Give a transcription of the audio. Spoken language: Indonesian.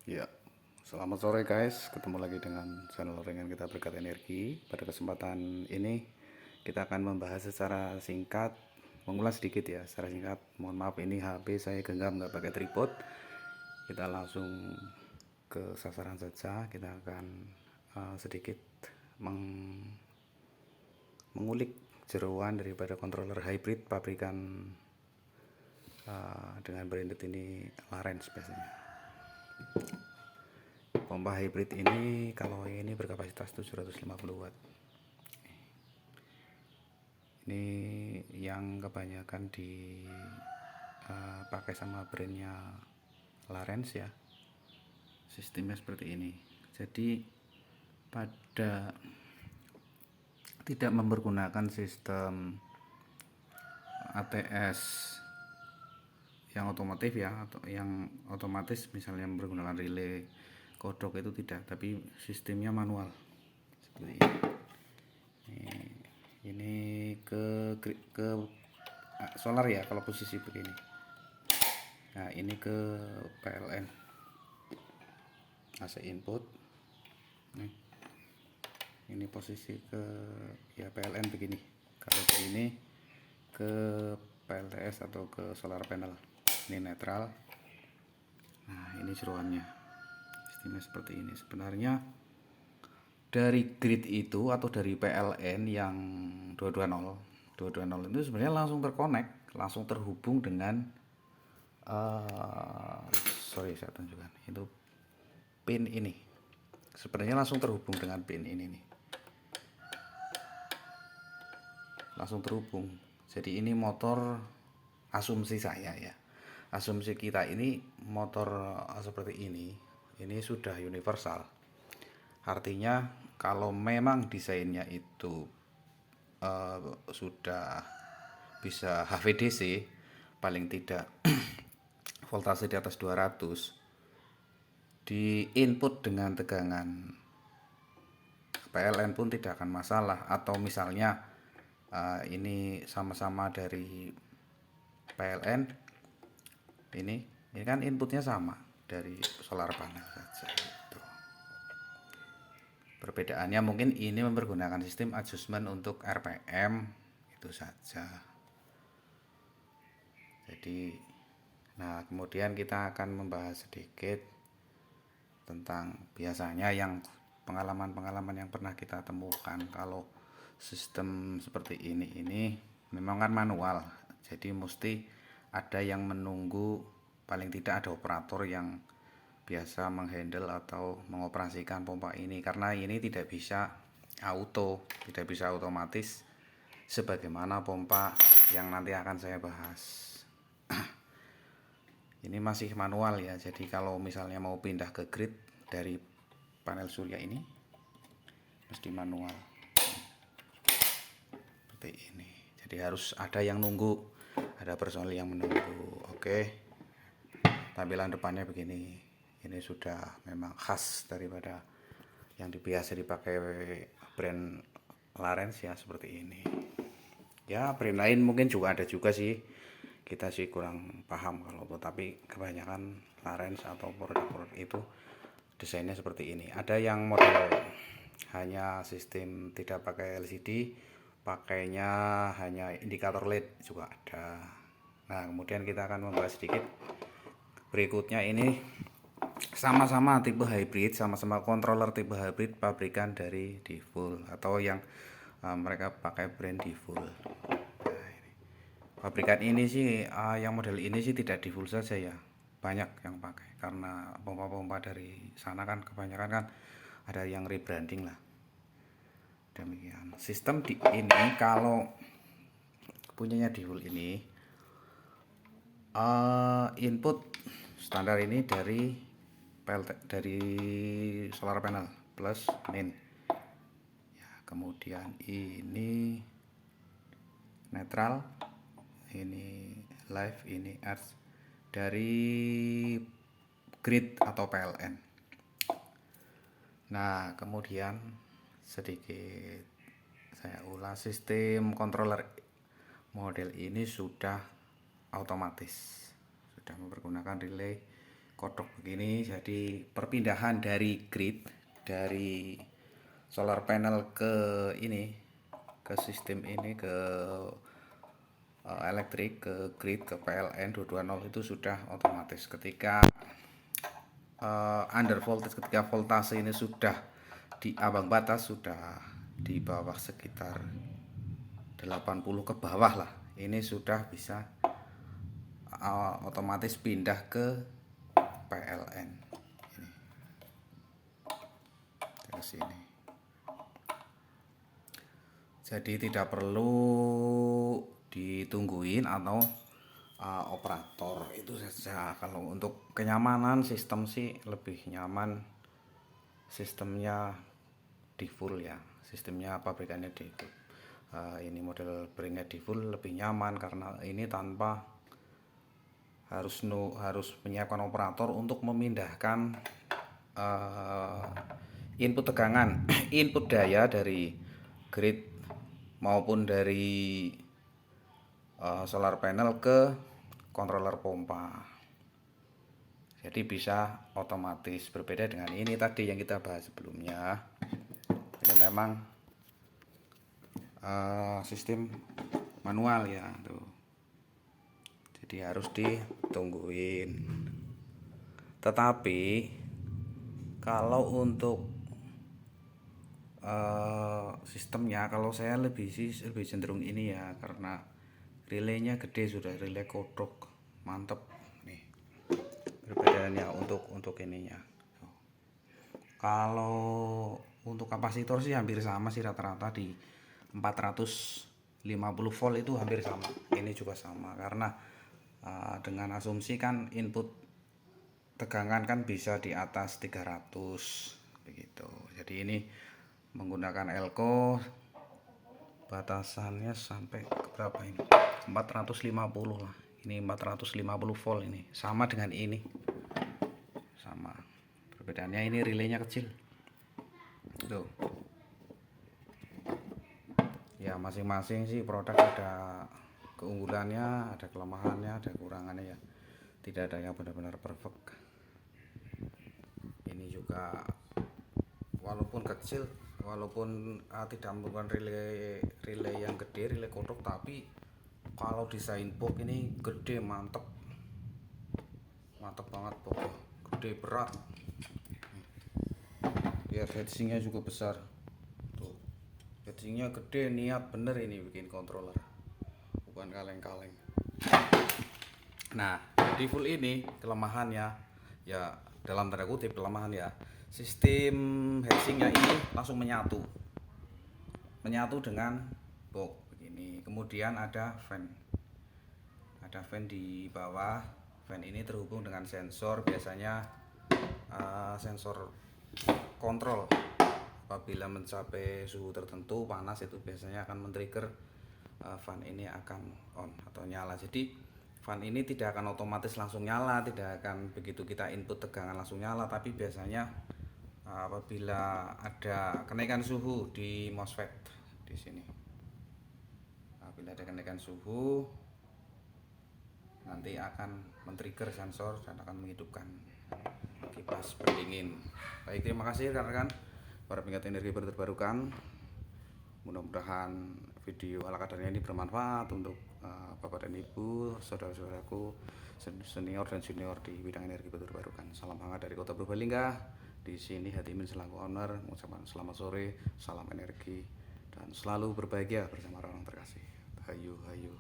Ya, selamat sore guys. Ketemu lagi dengan channel Ringan Kita Berkat Energi. Pada kesempatan ini kita akan membahas secara singkat, mengulas sedikit ya, secara singkat. Mohon maaf ini HP saya genggam nggak pakai tripod. Kita langsung ke sasaran saja. Kita akan sedikit mengulik jeroan daripada controller hybrid pabrikan dengan branded ini Larens biasanya. Pompa hybrid ini kalau ini berkapasitas 750 watt. Ini yang kebanyakan dipakai sama brandnya Larens ya. Sistemnya seperti ini. Jadi pada tidak mempergunakan sistem ATS yang otomotif ya, atau yang otomatis misalnya menggunakan relay kodok itu tidak, tapi sistemnya manual seperti ini. Ini ke solar ya kalau posisi begini. Nah ini ke PLN AC input. Nih, ini posisi ke ya PLN begini. Kalau begini ke PLTS atau ke solar panel. Ini netral. Nah ini jeroannya. Sistemnya seperti ini. Sebenarnya dari grid itu atau dari PLN yang 220 itu sebenarnya langsung terkonek, langsung terhubung dengan sorry saya tunjukkan itu pin ini. Sebenarnya langsung terhubung dengan pin ini nih. Langsung terhubung. Jadi ini motor, asumsi saya ya. Asumsi kita ini motor seperti ini sudah universal. Artinya kalau memang desainnya itu sudah bisa HVDC, paling tidak voltase di atas 200, di input dengan tegangan PLN pun tidak akan masalah. Atau misalnya ini sama-sama dari PLN, ini kan inputnya sama dari solar panel saja. Perbedaannya mungkin ini mempergunakan sistem adjustment untuk RPM itu saja. Jadi, nah kemudian kita akan membahas sedikit tentang biasanya yang pengalaman-pengalaman yang pernah kita temukan. Kalau sistem seperti ini memang kan manual, jadi mesti ada yang menunggu, paling tidak ada operator yang biasa menghandle atau mengoperasikan pompa ini, karena ini tidak bisa auto, tidak bisa otomatis sebagaimana pompa yang nanti akan saya bahas. Ini masih manual ya, jadi kalau misalnya mau pindah ke grid dari panel surya ini mesti manual seperti ini. Jadi harus ada yang nunggu, ada personil yang menunggu. Oke, tampilan depannya begini. Ini sudah memang khas daripada yang biasa dipakai brand Larens ya, seperti ini. Ya brand lain mungkin juga ada juga sih, kita sih kurang paham kalau itu, tapi kebanyakan Larens atau produk-produk itu desainnya seperti ini. Ada yang model hanya sistem tidak pakai LCD, pakainya hanya indikator LED juga ada. Nah kemudian kita akan membahas sedikit berikutnya. Ini sama-sama tipe hybrid, sama-sama controller tipe hybrid pabrikan dari Difull atau yang mereka pakai brand Difull. Nah, pabrikan ini sih yang model ini sih tidak Difull saja ya, banyak yang pakai karena pompa-pompa dari sana kan kebanyakan kan ada yang rebranding lah. Demikian sistem di ini. Kalau punyanya Difull ini input standar ini dari solar panel plus main ya, kemudian ini netral, ini live, ini earth dari grid atau PLN. Nah kemudian sedikit saya ulas, sistem controller model ini sudah otomatis, sudah mempergunakan relay kodok begini. Jadi perpindahan dari grid, dari solar panel ke ini, ke sistem ini, ke elektrik, ke grid, ke PLN 220 itu sudah otomatis. Ketika under voltage, ketika voltase ini sudah di ambang batas, sudah di bawah sekitar 80 ke bawah lah, ini sudah bisa otomatis pindah ke PLN ini, ke sini. Jadi tidak perlu ditungguin atau operator, itu saja. Kalau untuk kenyamanan sistem sih lebih nyaman sistemnya default ya, sistemnya pabrikannya default. Ini model brandnya default lebih nyaman karena ini tanpa harus menyiapkan operator untuk memindahkan input tegangan, input daya dari grid maupun dari solar panel ke controller pompa. Jadi bisa otomatis, berbeda dengan ini tadi yang kita bahas sebelumnya. Ini memang sistem manual ya tuh. Jadi harus ditungguin. Tetapi kalau untuk sistemnya, kalau saya lebih cenderung ini ya, karena relaynya gede, sudah relay kodok mantep nih perbedaannya untuk ininya. Kalau untuk kapasitor sih hampir sama sih, rata-rata di 450 volt itu hampir sama. Ini juga sama karena dengan asumsi kan input tegangan kan bisa di atas 300 begitu. Jadi ini menggunakan elko, batasannya sampai berapa ini, 450 lah. Ini 450 volt, ini sama dengan ini, sama. Perbedaannya ini relaynya kecil tuh ya. Masing-masing sih produk ada keunggulannya, ada kelemahannya, ada kekurangannya ya, tidak ada yang benar-benar perfect. Ini juga walaupun kecil, walaupun tidak menggunakan relay yang gede, relay kodok, tapi kalau desain box ini gede, mantep banget, pokok gede, berat. Biar heatsinknya juga besar tuh, heatsinknya gede, niat bener ini bikin controller, bukan kaleng-kaleng. Nah, di full ini kelemahannya ya, dalam tanda kutip kelemahan ya, sistem heatsinknya ini langsung menyatu dengan box begini. Kemudian ada fan di bawah. Fan ini terhubung dengan sensor, biasanya sensor kontrol. Apabila mencapai suhu tertentu panas, itu biasanya akan men-trigger fan ini akan on atau nyala. Jadi fan ini tidak akan otomatis langsung nyala, tidak akan begitu kita input tegangan langsung nyala, tapi biasanya apabila ada kenaikan suhu di MOSFET di sini, apabila ada kenaikan suhu nanti akan men-trigger sensor dan akan menghidupkan kipas pendingin. Baik, terima kasih rekan-rekan para pengingat energi terbarukan. Mudah-mudahan video ala kadarnya ini bermanfaat untuk Bapak dan Ibu, saudara-saudaraku senior dan junior di bidang energi terbarukan. Salam hangat dari Kota Purbalingga. Di sini Hatimin selaku owner mengucapkan selamat sore, salam energi, dan selalu berbahagia bersama orang terkasih. Hayu hayu.